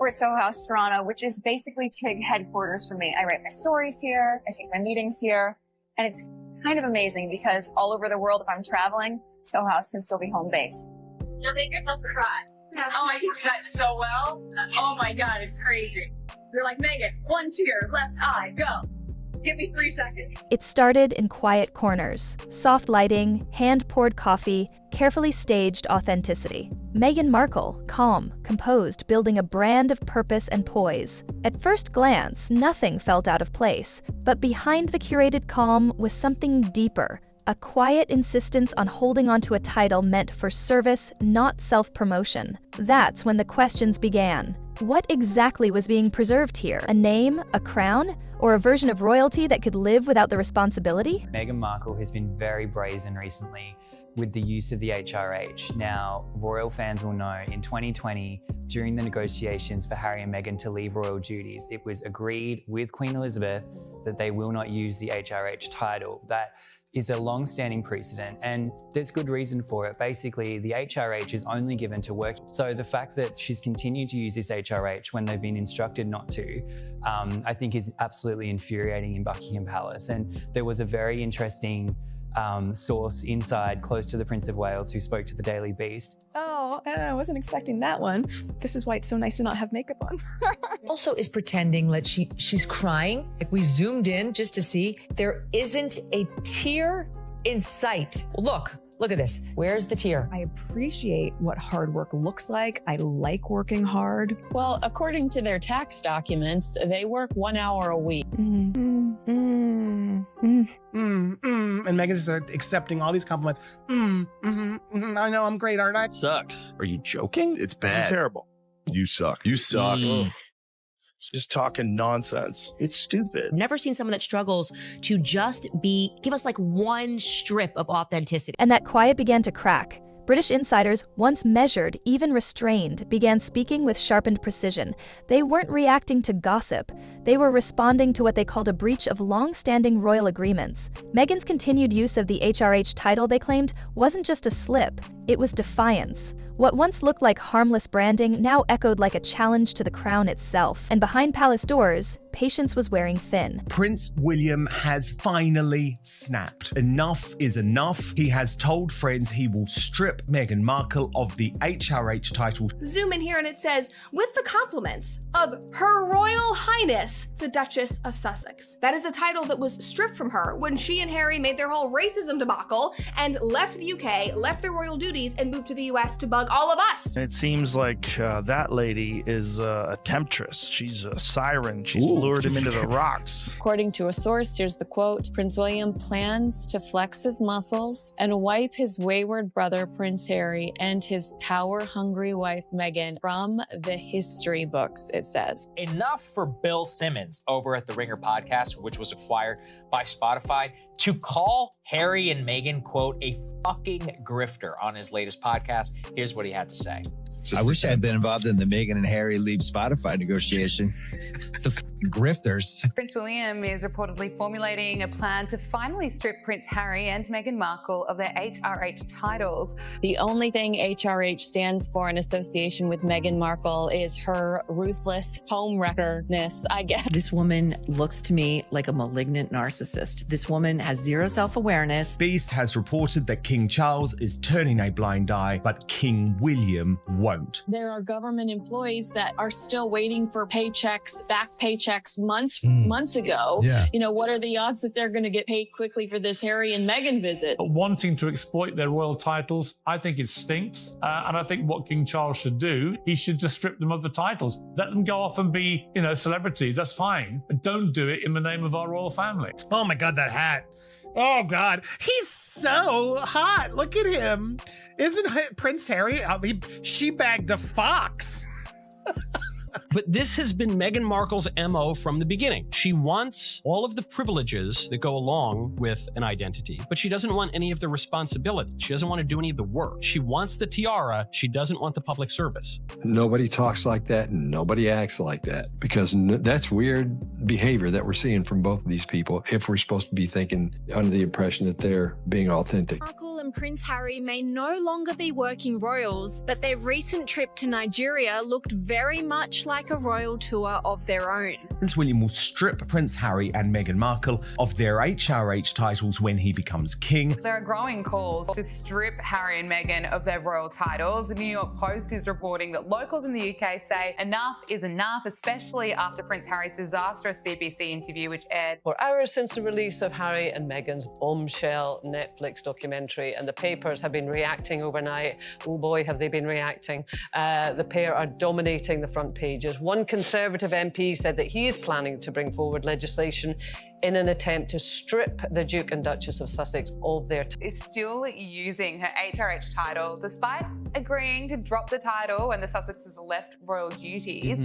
over at Soho House Toronto, which is basically TIG headquarters for me. I write my stories here, I take my meetings here, and it's kind of amazing because all over the world, if I'm traveling, Soho House can still be home base. You'll make yourself cry. Oh, I do that so well. Oh my God, it's crazy. They're like, Meghan, 1 tear, left eye, go. Give me 3 seconds. It started in quiet corners, soft lighting, hand-poured coffee, carefully staged authenticity. Meghan Markle, calm, composed, building a brand of purpose and poise. At first glance, nothing felt out of place, but behind the curated calm was something deeper. A quiet insistence on holding onto a title meant for service, not self-promotion. That's when the questions began. What exactly was being preserved here? A name, a crown, or a version of royalty that could live without the responsibility? Meghan Markle has been very brazen recently with the use of the HRH. Now, royal fans will know in 2020, during the negotiations for Harry and Meghan to leave royal duties, it was agreed with Queen Elizabeth that they will not use the HRH title. That is a long-standing precedent, and there's good reason for it. Basically, the HRH is only given to work. So the fact that she's continued to use this HRH when they've been instructed not to, I think is absolutely infuriating in Buckingham Palace. And there was a very interesting source inside close to the Prince of Wales who spoke to the Daily Beast. Oh, I wasn't expecting that one. This is why it's so nice to not have makeup on. Also is pretending that she's crying. Like, we zoomed in just to see there isn't a tear in sight. Look at this. Where's the tear? I appreciate what hard work looks like. I like working hard. Well, according to their tax documents, they work 1 hour a week. And Meghan's accepting all these compliments. I know I'm great, aren't I? Sucks. Are you joking? It's bad. This is terrible. You suck. You suck. Just talking nonsense. It's stupid. Never seen someone that struggles to just give us like one strip of authenticity. And that quiet began to crack. British insiders, once measured, even restrained, began speaking with sharpened precision. They weren't reacting to gossip. They were responding to what they called a breach of long-standing royal agreements. Meghan's continued use of the HRH title, they claimed, wasn't just a slip. It was defiance. What once looked like harmless branding now echoed like a challenge to the crown itself. And behind palace doors, patience was wearing thin. Prince William has finally snapped. Enough is enough. He has told friends he will strip Meghan Markle of the HRH title. Zoom in here and it says, with the compliments of Her Royal Highness, the Duchess of Sussex. That is a title that was stripped from her when she and Harry made their whole racism debacle and left the UK, left their royal duties, and moved to the US to bug all of us. It seems like that lady is a temptress. She's a siren. She's lured him into the rocks. According to a source, here's the quote: Prince William plans to flex his muscles and wipe his wayward brother, Prince Harry, and his power-hungry wife, Meghan, from the history books, it says. Enough for Bill Simmons over at the Ringer podcast, which was acquired by Spotify, to call Harry and Meghan, quote, a fucking grifter on his latest podcast. Here's what he had to say. I wish I had been involved in the Meghan and Harry leave Spotify negotiation. The grifters. Prince William is reportedly formulating a plan to finally strip Prince Harry and Meghan Markle of their HRH titles. The only thing HRH stands for in association with Meghan Markle is her ruthless homewreckerness, I guess. This woman looks to me like a malignant narcissist. This woman has zero self-awareness. Beast has reported that King Charles is turning a blind eye, but King William won't. There are government employees that are still waiting for paychecks, back paychecks months ago. Yeah. You know, what are the odds that they're going to get paid quickly for this Harry and Meghan visit? Wanting to exploit their royal titles, I think it stinks. And I think what King Charles should do, he should just strip them of the titles. Let them go off and be, celebrities. That's fine. But don't do it in the name of our royal family. Oh my God, that hat. Oh God, he's so hot. Look at him. Isn't Prince Harry? She bagged a fox. But this has been Meghan Markle's MO from the beginning. She wants all of the privileges that go along with an identity, but she doesn't want any of the responsibility. She doesn't want to do any of the work. She wants the tiara. She doesn't want the public service. Nobody talks like that and nobody acts like that, because that's weird behavior that we're seeing from both of these people if we're supposed to be thinking under the impression that they're being authentic. Markle and Prince Harry may no longer be working royals, but their recent trip to Nigeria looked very much like a royal tour of their own. Prince William will strip Prince Harry and Meghan Markle of their HRH titles when he becomes king. There are growing calls to strip Harry and Meghan of their royal titles. The New York Post is reporting that locals in the UK say enough is enough, especially after Prince Harry's disastrous BBC interview, which aired For hours since the release of Harry and Meghan's bombshell Netflix documentary, and the papers have been reacting overnight. Oh boy, have they been reacting. The pair are dominating the front pages. One Conservative MP said that he is planning to bring forward legislation in an attempt to strip the Duke and Duchess of Sussex of their is still using her HRH title despite agreeing to drop the title when the Sussexes left royal duties.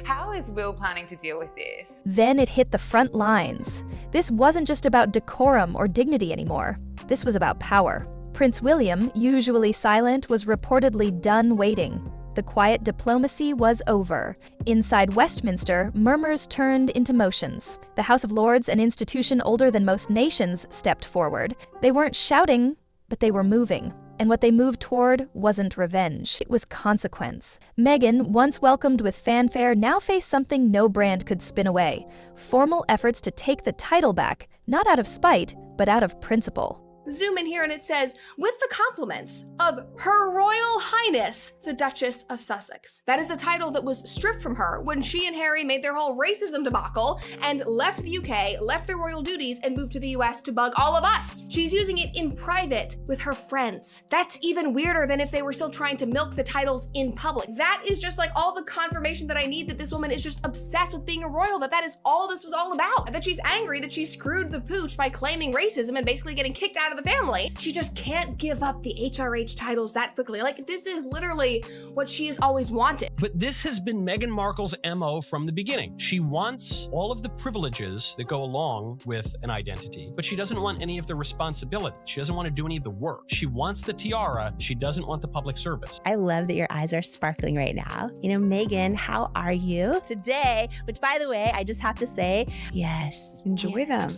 How is Will planning to deal with this? Then it hit the front lines. This wasn't just about decorum or dignity anymore. This was about power. Prince William, usually silent, was reportedly done waiting. The quiet diplomacy was over. Inside Westminster, murmurs turned into motions. The House of Lords, an institution older than most nations, stepped forward. They weren't shouting, but they were moving. And what they moved toward wasn't revenge. It was consequence. Meghan, once welcomed with fanfare, now faced something no brand could spin away. Formal efforts to take the title back, not out of spite, but out of principle. Zoom in here and it says, with the compliments of Her Royal Highness, the Duchess of Sussex. That is a title that was stripped from her when she and Harry made their whole racism debacle and left the UK, left their royal duties, and moved to the US to bug all of us. She's using it in private with her friends. That's even weirder than if they were still trying to milk the titles in public. That is just like all the confirmation that I need that this woman is just obsessed with being a royal, that is all this was all about. And that she's angry that she screwed the pooch by claiming racism and basically getting kicked out of the family. She just can't give up the HRH titles that quickly. Like, this is literally what she has always wanted. But this has been Meghan Markle's MO from the beginning. She wants all of the privileges that go along with an identity, but she doesn't want any of the responsibility. She doesn't want to do any of the work. She wants the tiara. She doesn't want the public service. I love that your eyes are sparkling right now. You know, Meghan, how are you today? Which, by the way, I just have to say, yes. Enjoy them.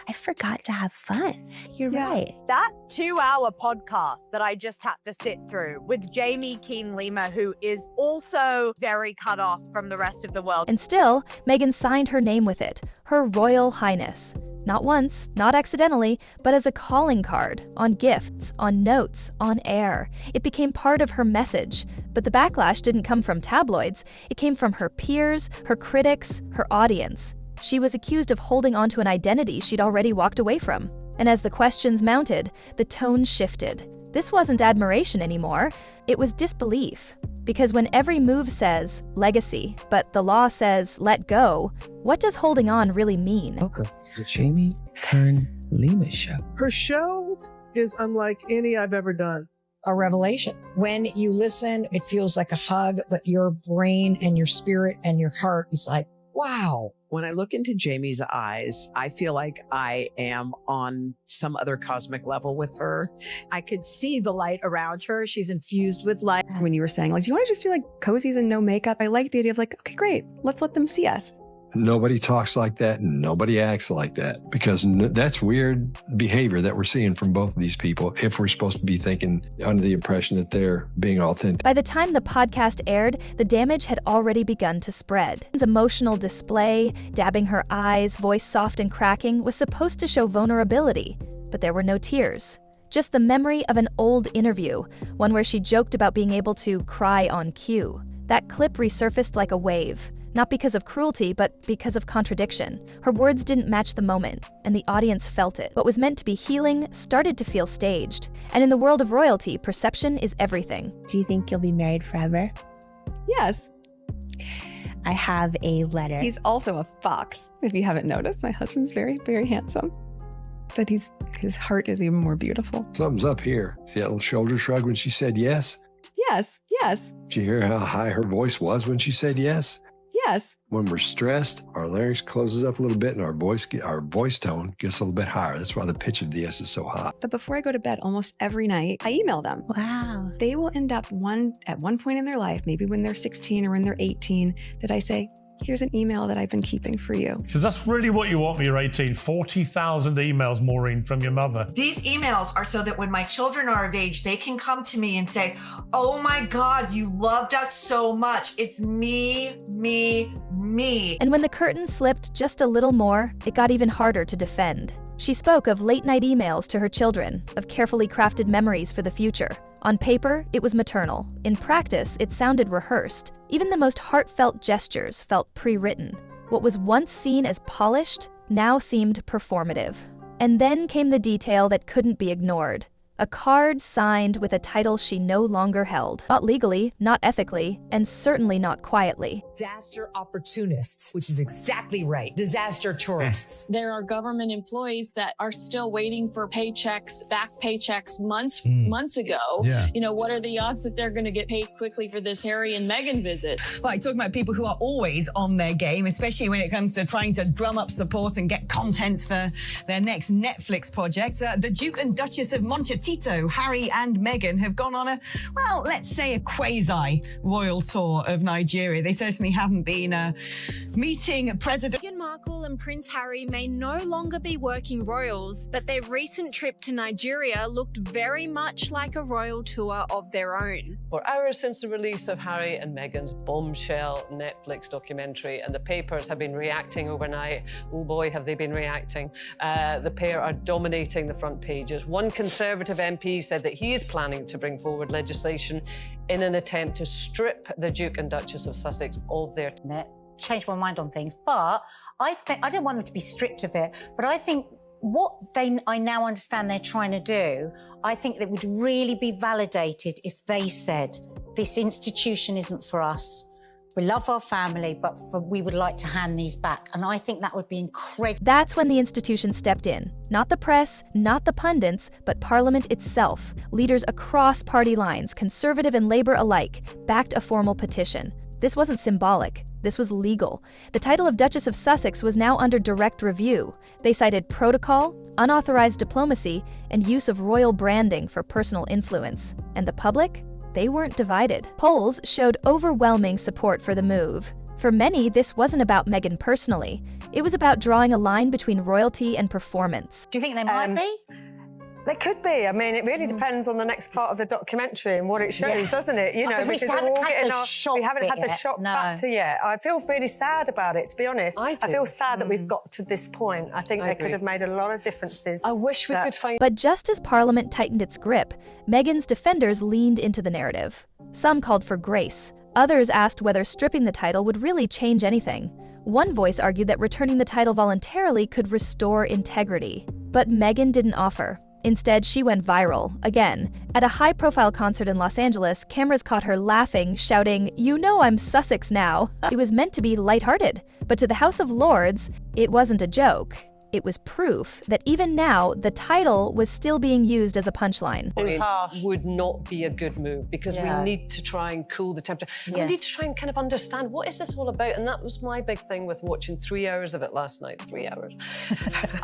I forgot to have fun. You're right. That 2-hour podcast that I just had to sit through with Jamie Keen-Lima, who is also very cut off from the rest of the world. And still, Meghan signed her name with it, Her Royal Highness. Not once, not accidentally, but as a calling card, on gifts, on notes, on air. It became part of her message. But the backlash didn't come from tabloids. It came from her peers, her critics, her audience. She was accused of holding onto an identity she'd already walked away from. And as the questions mounted, the tone shifted. This wasn't admiration anymore, it was disbelief. Because when every move says legacy, but the law says let go, what does holding on really mean? Welcome to the Jamie Kern-Lima Show. Her show is unlike any I've ever done. A revelation. When you listen, it feels like a hug, but your brain and your spirit and your heart is like, wow. When I look into Jamie's eyes, I feel like I am on some other cosmic level with her. I could see the light around her. She's infused with light. When you were saying, like, do you want to just do like cozies and no makeup? I like the idea of like, okay, great. Let's let them see us. Nobody talks like that and nobody acts like that, because that's weird behavior that we're seeing from both of these people if we're supposed to be thinking under the impression that they're being authentic. By the time the podcast aired, the damage had already begun to spread. His emotional display, dabbing her eyes, voice soft and cracking, was supposed to show vulnerability, but there were no tears. Just the memory of an old interview, one where she joked about being able to cry on cue. That clip resurfaced like a wave. Not because of cruelty, but because of contradiction. Her words didn't match the moment, and the audience felt it. What was meant to be healing started to feel staged. And in the world of royalty, perception is everything. Do you think you'll be married forever? Yes. I have a letter. He's also a fox. If you haven't noticed, my husband's very, very handsome. But his heart is even more beautiful. Something's up here. See that little shoulder shrug when she said yes? Yes, yes. Did you hear how high her voice was when she said yes? Yes. When we're stressed, our larynx closes up a little bit and our voice tone gets a little bit higher. That's why the pitch of the S is so high. But before I go to bed almost every night, I email them. Wow. They will end up at one point in their life, maybe when they're 16 or when they're 18, that I say, Here's an email that I've been keeping for you. Because that's really what you want when you're 18. 40,000 emails, Maureen, from your mother. These emails are so that when my children are of age, they can come to me and say, oh my God, you loved us so much. It's me, me, me. And when the curtain slipped just a little more, it got even harder to defend. She spoke of late-night emails to her children, of carefully crafted memories for the future. On paper, it was maternal. In practice, it sounded rehearsed. Even the most heartfelt gestures felt pre-written. What was once seen as polished now seemed performative. And then came the detail that couldn't be ignored. A card signed with a title she no longer held. Not legally, not ethically, and certainly not quietly. Disaster opportunists, which is exactly right. Disaster tourists. There are government employees that are still waiting for paychecks, back paychecks months ago. Yeah. You know, what are the odds that they're going to get paid quickly for this Harry and Meghan visit? Like, talking about people who are always on their game, especially when it comes to trying to drum up support and get content for their next Netflix project. The Duke and Duchess of Montecito, Harry and Meghan, have gone on a, well, let's say a quasi-royal tour of Nigeria. They certainly haven't been meeting President Meghan Markle and Prince Harry may no longer be working royals, but their recent trip to Nigeria looked very much like a royal tour of their own. For hours since the release of Harry and Meghan's bombshell Netflix documentary, and the papers have been reacting overnight. Oh boy, have they been reacting. The pair are dominating the front pages. One Conservative MP said that he is planning to bring forward legislation in an attempt to strip the Duke and Duchess of Sussex of their... Changed my mind on things, but I don't want them to be stripped of it, but I think I now understand they're trying to do, I think that would really be validated if they said, this institution isn't for us. We love our family, but we would like to hand these back. And I think that would be incredible. That's when the institution stepped in. Not the press, not the pundits, but Parliament itself. Leaders across party lines, Conservative and Labour alike, backed a formal petition. This wasn't symbolic. This was legal. The title of Duchess of Sussex was now under direct review. They cited protocol, unauthorized diplomacy, and use of royal branding for personal influence. And the public? They weren't divided. Polls showed overwhelming support for the move. For many, this wasn't about Meghan personally. It was about drawing a line between royalty and performance. Do you think they might be? They could be. I mean, it really depends on the next part of the documentary and what it shows, doesn't it? You know, because we haven't had the yet. shock factor yet. I feel really sad about it, to be honest. I feel sad that we've got to this point. I think they could have made a lot of differences. I wish we could find... But just as Parliament tightened its grip, Meghan's defenders leaned into the narrative. Some called for grace. Others asked whether stripping the title would really change anything. One voice argued that returning the title voluntarily could restore integrity. But Meghan didn't offer. Instead, she went viral, again. At a high-profile concert in Los Angeles, cameras caught her laughing, shouting, "You know I'm Sussex now." It was meant to be lighthearted, but to the House of Lords, it wasn't a joke. It was proof that even now, the title was still being used as a punchline. It would not be a good move because we need to try and cool the temperature. We need to try and kind of understand what is this all about. And that was my big thing with watching 3 hours of it last night. 3 hours.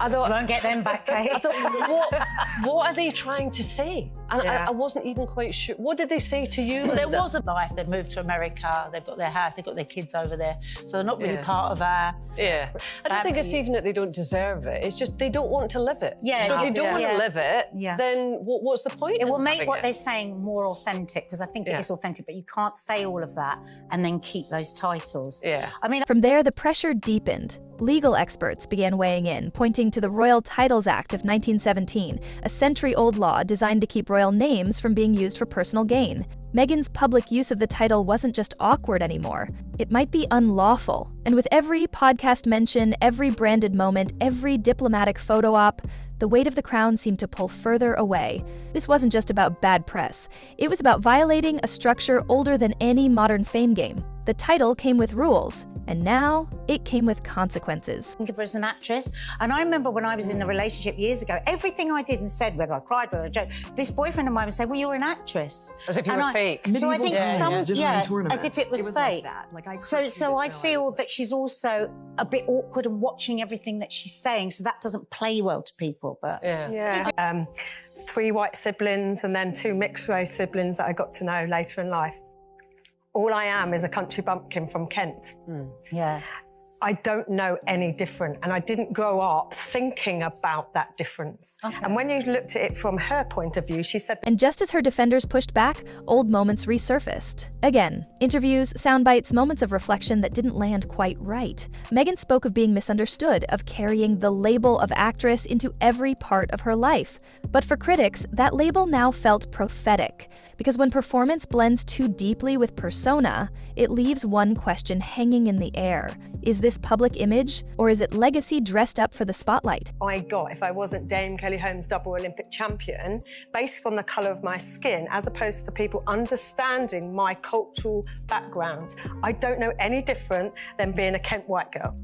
I thought, won't get them back, Kate. I thought, what are they trying to say? And I wasn't even quite sure. What did they say to you? Well, there was a life. They've moved to America. They've got their house. They've got their kids over there. So they're not really part of our... I don't think it's even that they don't deserve it. It's just they don't want to live it. So if you don't want to live it, then what's the point? It will make what they're saying more authentic, because I think it is authentic, but you can't say all of that and then keep those titles. I mean, from there, the pressure deepened. Legal experts began weighing in, pointing to the Royal Titles Act of 1917, a century-old law designed to keep royal names from being used for personal gain. Meghan's public use of the title wasn't just awkward anymore. It might be unlawful. And with every podcast mention, every branded moment, every diplomatic photo op, the weight of the crown seemed to pull further away. This wasn't just about bad press. It was about violating a structure older than any modern fame game. The title came with rules, and now it came with consequences. Think of her as an actress. And I remember when I was in a relationship years ago, everything I did and said, whether I cried, whether I joked, this boyfriend of mine would say, well, you're an actress. As if you were fake. So I think as if it was fake. Like I so I feel that she's also a bit awkward and watching everything that she's saying, so that doesn't play well to people. But 3 white siblings and then 2 mixed race siblings that I got to know later in life. All I am is a country bumpkin from Kent. Yeah. I don't know any different, and I didn't grow up thinking about that difference. And when you looked at it from her point of view, she said... And just as her defenders pushed back, old moments resurfaced. Again, interviews, sound bites, moments of reflection that didn't land quite right. Meghan spoke of being misunderstood, of carrying the label of actress into every part of her life. But for critics, that label now felt prophetic. Because when performance blends too deeply with persona, it leaves one question hanging in the air. Is this public image, or is it legacy dressed up for the spotlight? I got, if I wasn't Dame Kelly Holmes double Olympic champion, based on the colour of my skin, as opposed to people understanding my cultural background. I don't know any different than being a Kent white girl.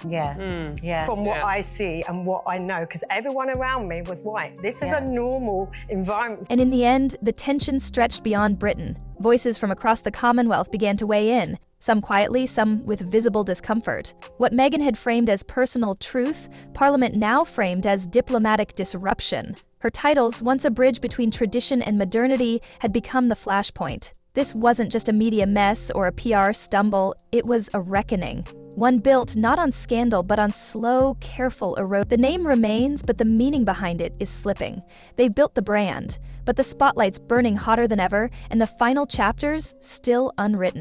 Yeah, yeah. From what I see and what I know, because everyone around me was white. This is a normal environment. And in the end, the tension stretched beyond Britain. Voices from across the Commonwealth began to weigh in, some quietly, some with visible discomfort. What Meghan had framed as personal truth, Parliament now framed as diplomatic disruption. Her titles, once a bridge between tradition and modernity, had become the flashpoint. This wasn't just a media mess or a PR stumble, it was a reckoning. One built not on scandal, but on slow, careful erosion. The name remains, but the meaning behind it is slipping. They've built the brand, but the spotlight's burning hotter than ever, and the final chapters still unwritten.